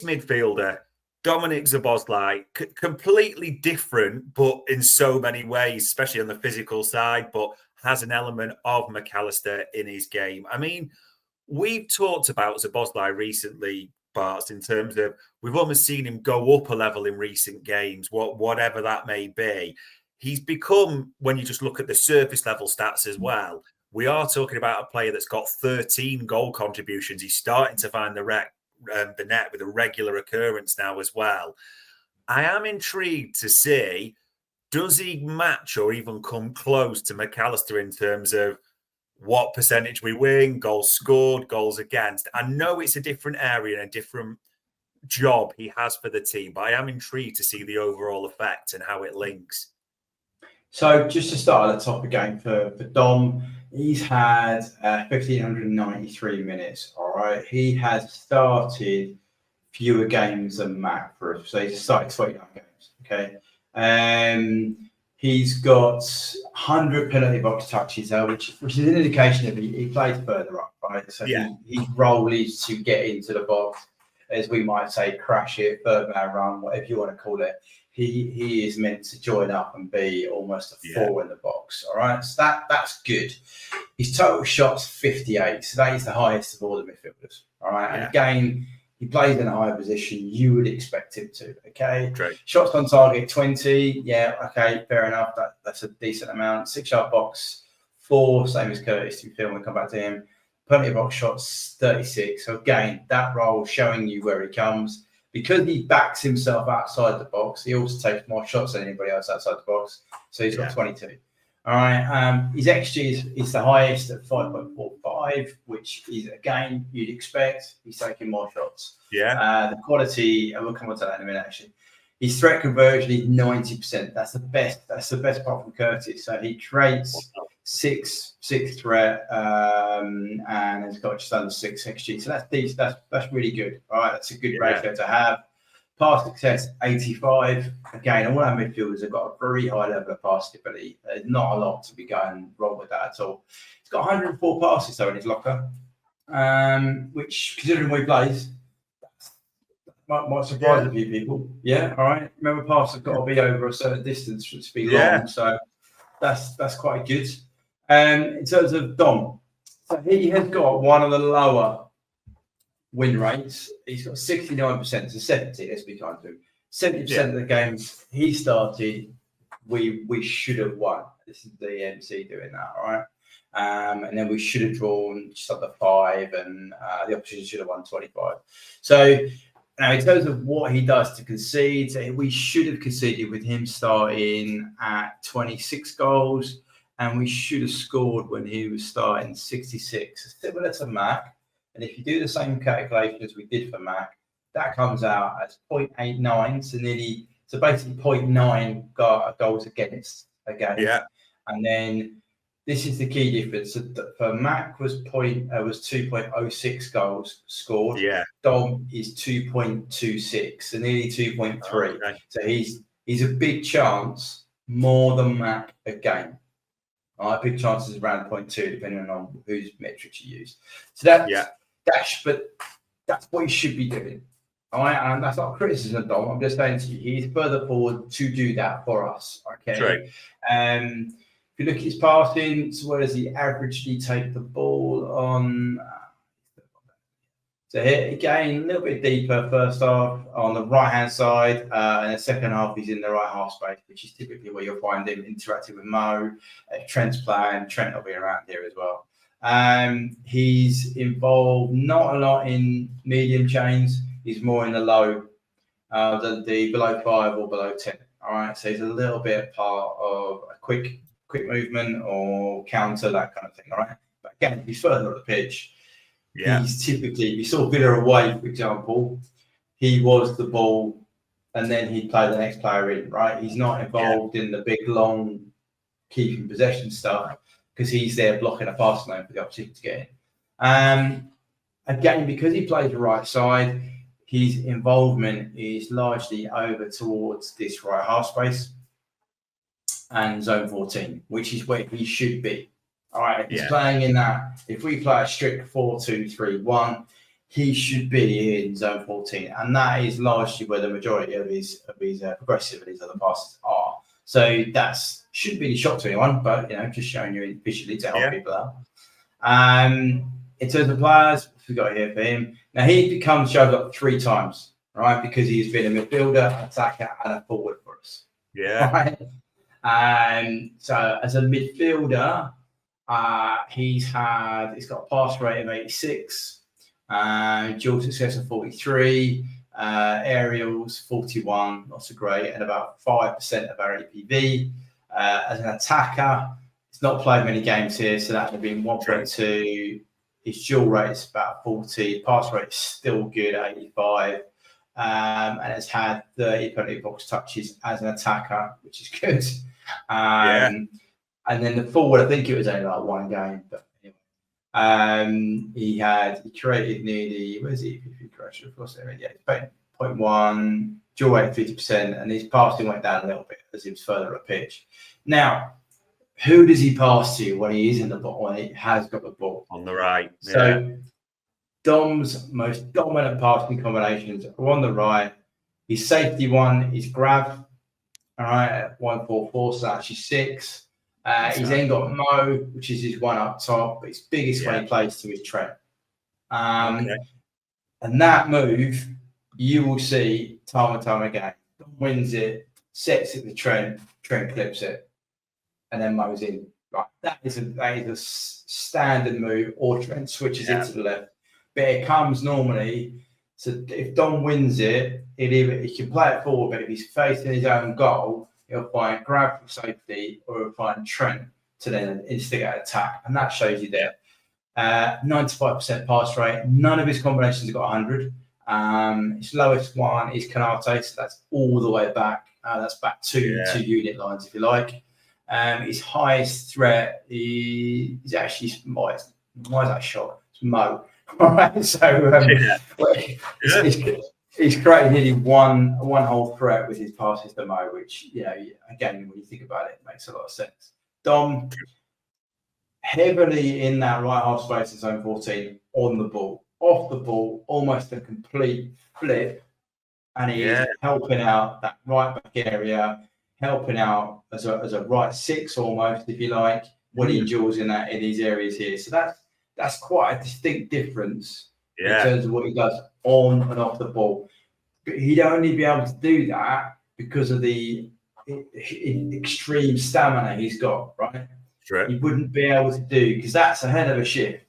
midfielder, Dominik Szoboszlai, completely different, but in so many ways, especially on the physical side, but has an element of McAllister in his game. I mean, we've talked about Szoboszlai recently, Bart, in terms of we've almost seen him go up a level in recent games, whatever that may be. He's become, when you just look at the surface level stats as well, we are talking about a player that's got 13 goal contributions. He's starting to find the net with a regular occurrence now as well. I am intrigued to see, does he match or even come close to McAllister in terms of what percentage we win, goals scored, goals against? I know it's a different area and a different job he has for the team, but I am intrigued to see the overall effect and how it links. So just to start at the top again for Dom, he's had 1,593 minutes, all right? He has started fewer games than Mac for us. So he's started 29 games, okay? He's got 100 penalty box touches, which is an indication of he plays further up, right? So his role is to get into the box, as we might say, crash it, third man run, whatever you want to call it. He is meant to join up and be almost a four in the box. All right, so that's good. His total shots 58, so that is the highest of all the midfielders. All right, and again, he plays in a higher position. You would expect him to. Okay, shots on target 20. Yeah, okay, fair enough. That's a decent amount. 6-yard box 4, same as Curtis. To film, we'll come back to him. Plenty of box shots 36. So again, that role showing you where he comes. Because he backs himself outside the box, he also takes more shots than anybody else outside the box. So he's got 22. All right. His XG is the highest at 5.45, which is, again, you'd expect. He's taking more shots. The quality, we'll come on to that in a minute, actually. His threat conversion is 90%. That's the best. That's the best part from Curtis. So he creates six threat, and has got just under 6 XG. So that's decent. That's really good. All right, that's a good ratio to have. Pass success 85. Again, all our midfielders have got a very high level of pass ability. There's not a lot to be going wrong with that at all. He's got 104 passes though in his locker, which, considering where he plays, might surprise a few people. Yeah, all right. Remember, passes have got to be over a certain distance for it to be long. So that's quite good. In terms of Dom, so he has got one of the lower win rates. He's got 69% to 70. Let's be kind to him. 70% of the games he started, we should have won. This is the MC doing that, all right? And then we should have drawn just under 5, and the opposition should have won 25. So now, in terms of what he does to concede, we should have conceded with him starting at 26 goals, and we should have scored when he was starting 66, similar to Mac. And if you do the same calculation as we did for Mac, that comes out as 0.89, so basically 0.9 goals against a game. And then this is the key difference. So for Mac was 2.06 goals scored. Dom is 2.26, so nearly 2.3. So he's a big chance more than Mac a game. All right, big chances around 0.2, depending on whose metrics you use. So but that's what he should be doing. All right, and that's not a criticism of Dom. I'm just saying to you, he's further forward to do that for us. Okay. If you look at his passing, so where does he averagely take the ball on? So here again, a little bit deeper first half on the right-hand side, and the second half he's in the right half space, which is typically where you'll find him interacting with Mo. Trent's playing. Trent will be around here as well. He's involved not a lot in medium chains. He's more in the low, the below 5 or below 10. All right, so he's a little bit part of a quick movement or counter, that kind of thing. All right, but again, if he's further up the pitch, he's typically, if you saw Villa away, for example, he was the ball, and then he'd play the next player in. Right, he's not involved in the big long keeping possession stuff, because he's there blocking a pass lane for the opposition to get in. Again, because he plays the right side, his involvement is largely over towards this right half space and zone 14, which is where he should be. All right, if he's playing in that, if we play a strict 4-2-3-1, he should be in zone 14, and that is largely where the majority of his progressive and his other passes are. So that's shouldn't be any shock to anyone, but just showing you visually to help people out. In terms of players, we got here for him. Now he shows up 3 times, right? Because he's been a midfielder, attacker, and a forward for us. Yeah. Right? So as a midfielder, he's got a pass rate of 86, dual success of 43, aerials 41, not so great, and about 5% of our APV. As an attacker, he's not played many games here, so that would have been 1.2. His dual rate is about 40. Pass rate is still good at 85. And has had 30 penalty box touches as an attacker, which is good. And then the forward, I think it was only like 1 game, but anyway. He created nearly, where's he? If he crashed, of course, yeah, 0.1, dual rate 50%, and his passing went down a little bit as he was further up pitch. Now, who does he pass to when he is in the ball, when he has got the ball? On the right. So Dom's most dominant passing combinations are on the right. His safety one is grab, all right, at 144, so that's actually 6. He's then got Mo, which is his one up top, but his biggest when he plays to his Trent. And that move, you will see time and time again. Dom wins it, sets it to Trent clips it, and then Mo's in. Right, that is a standard move, or Trent switches it to the left. But it comes normally, so if Dom wins it, he can play it forward, but if he's facing his own goal, he'll find grab for safety, or he'll find Trent to then instigate attack, and that shows you there. 95% pass rate. None of his combinations have got 100. His lowest one is Canate, so that's all the way back. That's back 2 unit lines, if you like. His highest threat is actually why is that shot? It's Mo. All right, so he's created nearly one whole threat with his passes to Mo, which again, when you think about it, makes a lot of sense. Dom heavily in that right half space in zone 14, on the ball, off the ball, almost a complete flip, and he is helping out that right back area, helping out as a right 6 almost, if you like, when he endures in these areas here. So that's quite a distinct difference in terms of what he does on and off the ball. But he'd only be able to do that because of the extreme stamina he's got, right? He wouldn't be able to do, because that's a hell of a shift.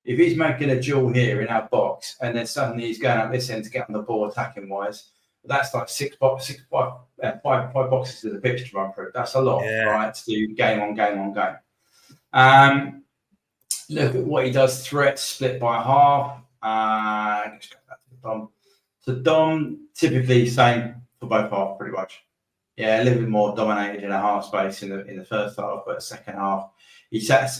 If he's making a duel here in our box, and then suddenly he's going up this end to get on the ball attacking wise, that's like 5 boxes of the pitch to run through. That's a lot, right? To do game on game on game. Look at what he does. Threats split by half. Let's go back to Dom. So Dom typically same for both halves, pretty much. Yeah, a little bit more dominated in a half space in the first half, but the second half he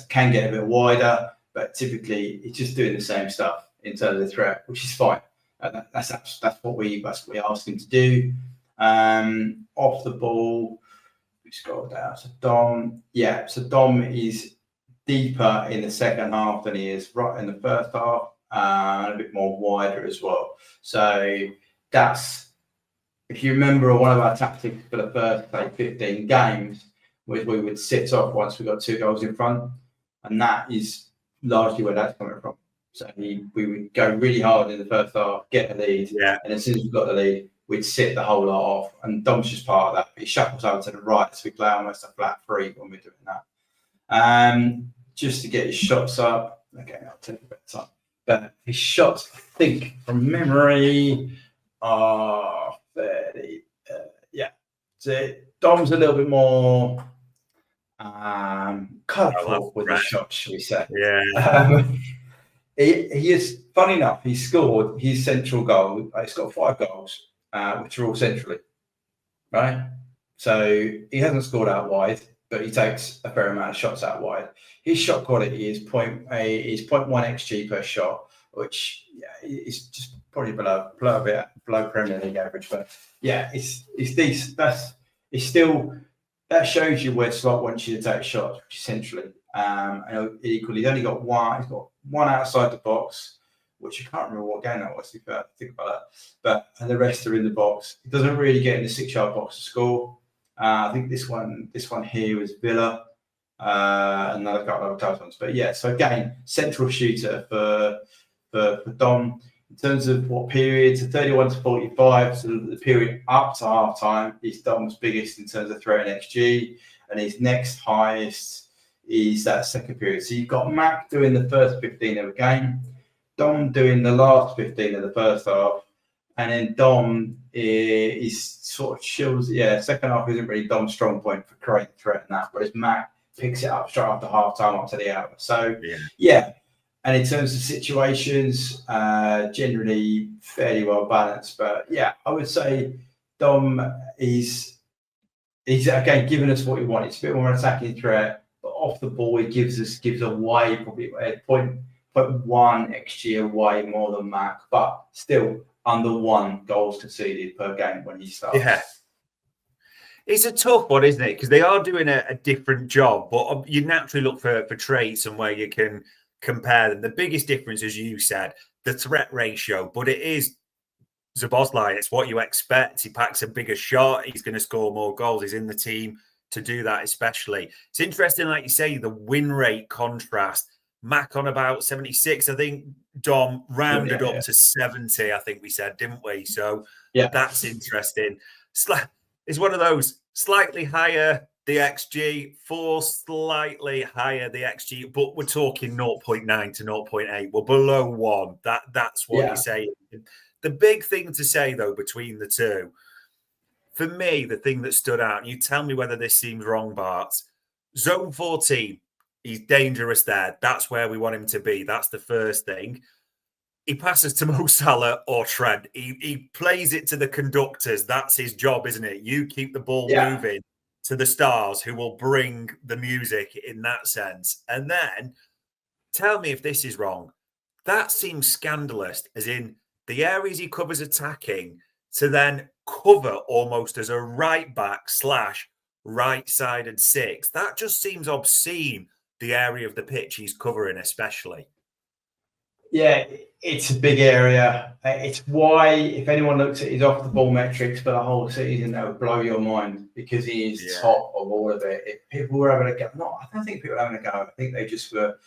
can get a bit wider, but typically he's just doing the same stuff in terms of threat, which is fine. That's what we asked him to do. Off the ball, we scroll down. So Dom is deeper in the second half than he is right in the first half, and a bit more wider as well. So that's, if you remember, one of our tactics for the first 15 games was we would sit off once we got 2 goals in front, and that is largely where that's coming from. So we would go really hard in the first half, get a lead, and as soon as we got the lead, we'd sit the whole lot off. And Dom's just part of that. He shuffles over to the right, so we play almost a flat 3 when we're doing that. Just to get his shots up. Okay, I'll take a bit of time. But his shots, I think, from memory, are 30. So Dom's a little bit more colourful with his shots, shall we say. He is, funny enough, he scored his central goal. He's got 5 goals, which are all centrally, right? So he hasn't scored out wide, but he takes a fair amount of shots out wide. His shot quality is 0.1 xG per shot, which is just probably below Premier League average. But it's decent. That shows you where Slot wants you to take shots, which is centrally. And equally, he's only got one. He's got 1 outside the box, which I can't remember what game that was, if I think about that. And the rest are in the box. He doesn't really get in the 6-yard box to score. I think this one here was Villa, and another couple of other ones. But yeah, so again, central shooter for Dom. In terms of what period, so 31 to 45, so the period up to half time is Dom's biggest in terms of threat and XG, and his next highest is that second period. So you've got Mac doing the first 15 of a game, Dom doing the last 15 of the first half, and then Dom is sort of chills. Yeah, second half isn't really Dom's strong point for creating threat and that, whereas Mac picks it up straight after half time up to the hour. So yeah. And in terms of situations, generally fairly well balanced. But yeah, I would say Dom is again giving us what we want. It's a bit more attacking threat, but off the ball he gives away probably 0.1 XG away more than Mac, but still under 1 goals conceded per game when he starts. Yeah. It's a tough one, isn't it? Because they are doing a different job, but you naturally look for traits and where you can compare them. The biggest difference, as you said, the threat ratio, but it is Szoboszlai. It's what you expect. He packs a bigger shot. He's going to score more goals. He's in the team to do that, especially. It's interesting, like you say, the win rate contrast. Mac on about 76. I think Dom rounded up to 70, I think we said, didn't we? So that's interesting. It's one of those slightly higher the XG, 4 slightly higher the XG, but we're talking 0.9 to 0.8. We're below 1. That's what you're saying. The big thing to say, though, between the two, for me, the thing that stood out, and you tell me whether this seems wrong, Bart, zone 14, he's dangerous there. That's where we want him to be. That's the first thing. He passes to Mo Salah or Trent. He plays it to the conductors. That's his job, isn't it? You keep the ball moving to the stars who will bring the music in that sense. And then tell me if this is wrong. That seems scandalous, as in the areas he covers attacking to then cover almost as a right back / right-sided 6. That just seems obscene, the area of the pitch he's covering especially. Yeah, it's a big area. It's why, if anyone looks at his off-the-ball metrics for the whole season, that would blow your mind, because he is top of all of it. If people were having a go, I don't think people were having a go. I think they just were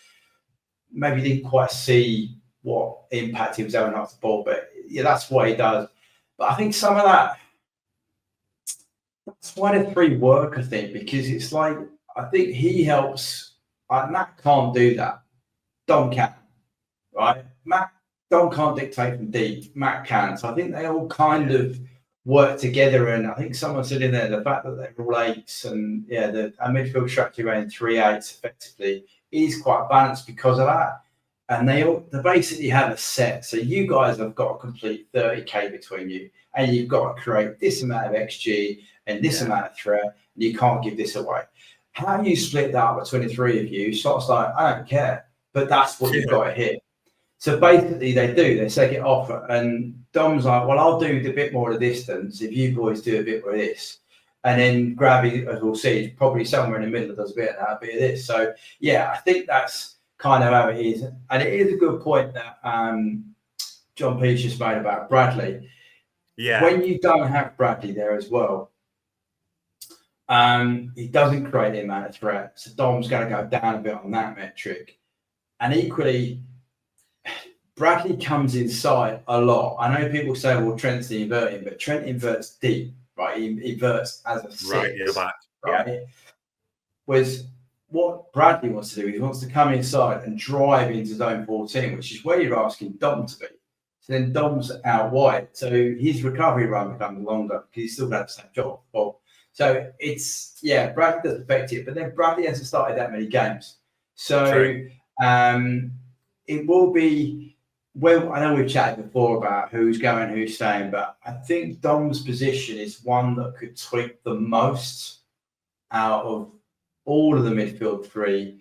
maybe didn't quite see what impact he was having off the ball. But yeah, that's what he does. But I think some of that's why the 3 work, I think, because it's like, I think he helps. Matt can't do that. Dom can. Right, Dom can't dictate from deep. Matt can. So I think they all kind of work together. And I think someone said in there the fact that they're all 8s, and our midfield strategy around 3 8s effectively is quite balanced because of that. And they basically have a set. So you guys have got to complete 30k between you, and you've got to create this amount of XG and this amount of threat, and you can't give this away. How you split that up between the 3 of you, sort of like, I don't care, but that's what you've got to hit. So basically they take it off, and Dom's like, well, I'll do a bit more of the distance if you boys do a bit more of this. And then Grabby, as we'll see, is probably somewhere in the middle, does a bit of that, a bit of this. So yeah, I think that's kind of how it is. And it is a good point that John Peach just made about Bradley. Yeah. When you don't have Bradley there as well, he doesn't create the amount of threat. So Dom's going to go down a bit on that metric. And equally, Bradley comes inside a lot. I know people say, well, Trent's the inverting, but Trent inverts deep, right? He inverts as a 6. Right, in the back. Right? Yeah. Whereas what Bradley wants to do, he wants to come inside and drive into zone 14, which is where you're asking Dom to be. So then Dom's out wide. So his recovery run becomes longer because he's still got the same job. So it's, Bradley does affect it, but then Bradley hasn't started that many games. So it will be, well, I know we've chatted before about who's going, who's staying, but I think Dom's position is one that could tweak the most out of all of the midfield 3,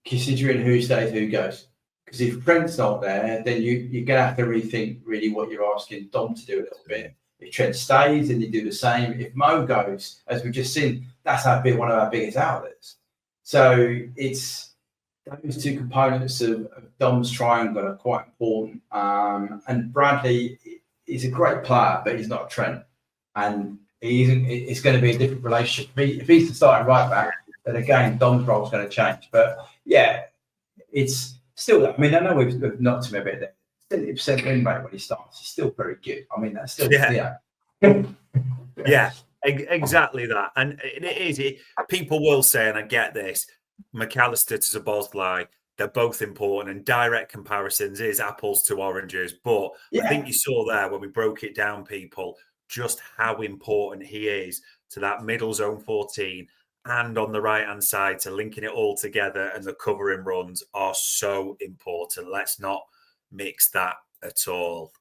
considering who stays, who goes. Because if Trent's not there, then you're going to have to rethink really what you're asking Dom to do a little bit. If Trent stays, then you do the same. If Mo goes, as we've just seen, that's one of our biggest outlets. So those two components of Dom's triangle are quite important. And Bradley is a great player, but he's not a Trent. And it's going to be a different relationship. If he's the starting right back, then again, Dom's role is going to change. But yeah, it's still, I mean, I know we've knocked him a bit there. 70% win rate when he starts is still very good. I mean, that's still, Yeah, exactly that. And it is, people will say, and I get this, McAllister to Szoboszlai, they're both important, and direct comparisons is apples to oranges. But I think you saw there when we broke it down, people, just how important he is to that middle zone 14 and on the right-hand side to linking it all together, and the covering runs are so important. Let's not mix that at all.